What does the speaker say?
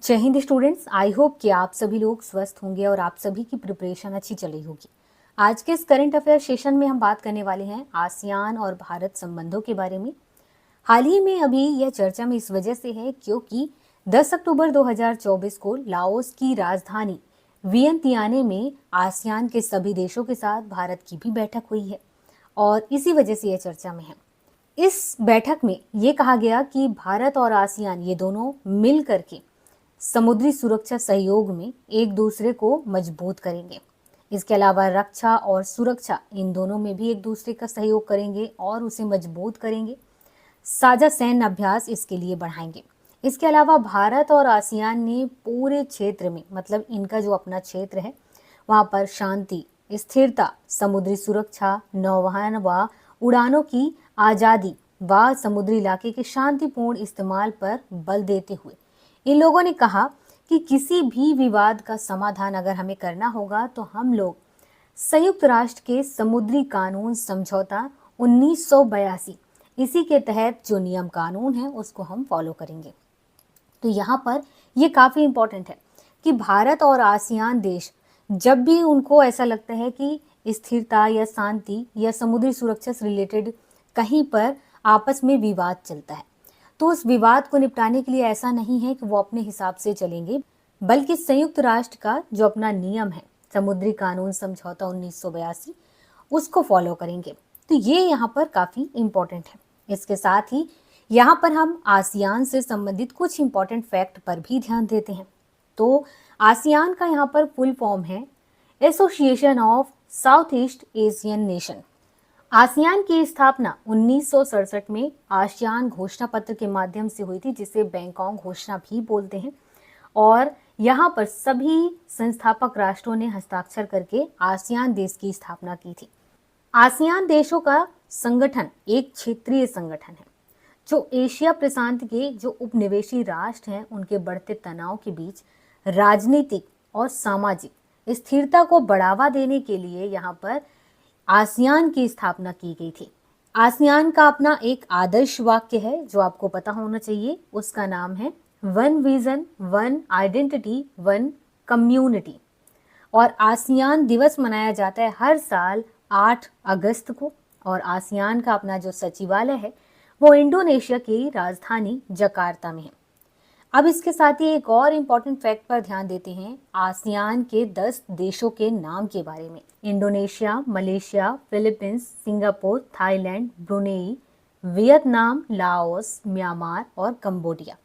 जय Hind students. I hope कि आप सभी लोग स्वस्थ होंगे और आप सभी की प्रिपरेशन अच्छी चल रही होगी। आज के इस करंट अफेयर सेशन में हम बात करने वाले हैं आसियान और भारत संबंधों के बारे में। हाल ही में अभी यह चर्चा में इस वजह से है क्योंकि 10 अक्टूबर 2024 को लाओस की राजधानी वियंतियाने में आसियान के सभी देशों के साथ भारत की भी बैठक हुई है और इसी वजह से यह चर्चा में है। इस बैठक में ये कहा गया कि भारत और आसियान ये दोनों मिल करके समुद्री सुरक्षा सहयोग में एक दूसरे को मजबूत करेंगे। इसके अलावा रक्षा और सुरक्षा इन दोनों में भी एक दूसरे का सहयोग करेंगे और उसे मजबूत करेंगे। साझा सैन्य अभ्यास इसके लिए बढ़ाएंगे। इसके अलावा भारत और आसियान ने पूरे क्षेत्र में मतलब इनका जो अपना क्षेत्र है वहां पर शांति, स्थिरता, समुद्री सुरक्षा, नौवहन व उड़ानों की आज़ादी व समुद्री इलाके के शांतिपूर्ण इस्तेमाल पर बल देते हुए इन लोगों ने कहा कि किसी भी विवाद का समाधान अगर हमें करना होगा तो हम लोग संयुक्त राष्ट्र के समुद्री कानून समझौता 1982 इसी के तहत जो नियम कानून है उसको हम फॉलो करेंगे। तो यहाँ पर ये काफ़ी इम्पोर्टेंट है कि भारत और आसियान देश जब भी उनको ऐसा लगता है कि स्थिरता या शांति या समुद्री सुरक्षा से रिलेटेड कहीं पर आपस में विवाद चलता है तो उस विवाद को निपटाने के लिए ऐसा नहीं है कि वो अपने हिसाब से चलेंगे, बल्कि संयुक्त राष्ट्र का जो अपना नियम है समुद्री कानून समझौता 1982 उसको फॉलो करेंगे। तो ये यहाँ पर काफ़ी इम्पोर्टेंट है। इसके साथ ही यहाँ पर हम आसियान से संबंधित कुछ इम्पोर्टेंट फैक्ट पर भी ध्यान देते हैं। तो आसियान का यहाँ पर फुल फॉर्म है association of south east Asian nation. ASEAN की स्थापना 1967 में आसियान घोषणा पत्र के माध्यम से हुई थी, जिसे बैंकॉक घोषणा भी बोलते हैं, और यहाँ पर सभी संस्थापक राष्ट्रों ने हस्ताक्षर करके आसियान देश की स्थापना की थी। आसियान देशों का संगठन एक क्षेत्रीय संगठन है जो एशिया प्रशांत के जो उपनिवेशी राष्ट्र हैं उनके बढ़ते तनाव के बीच राजनीतिक और सामाजिक स्थिरता को बढ़ावा देने के लिए यहाँ पर आसियान की स्थापना की गई थी। आसियान का अपना एक आदर्श वाक्य है जो आपको पता होना चाहिए, उसका नाम है one vision, one identity, one community. और आसियान दिवस मनाया जाता है हर साल 8 अगस्त को, और आसियान का अपना जो सचिवालय है वो इंडोनेशिया की राजधानी जकार्ता में है। अब इसके साथ ही एक और इम्पॉर्टेंट फैक्ट पर ध्यान देते हैं आसियान के 10 देशों के नाम के बारे में। Indonesia, Malaysia, Philippines, Singapore, Thailand, Brunei, Vietnam, Laos, Myanmar और कंबोडिया।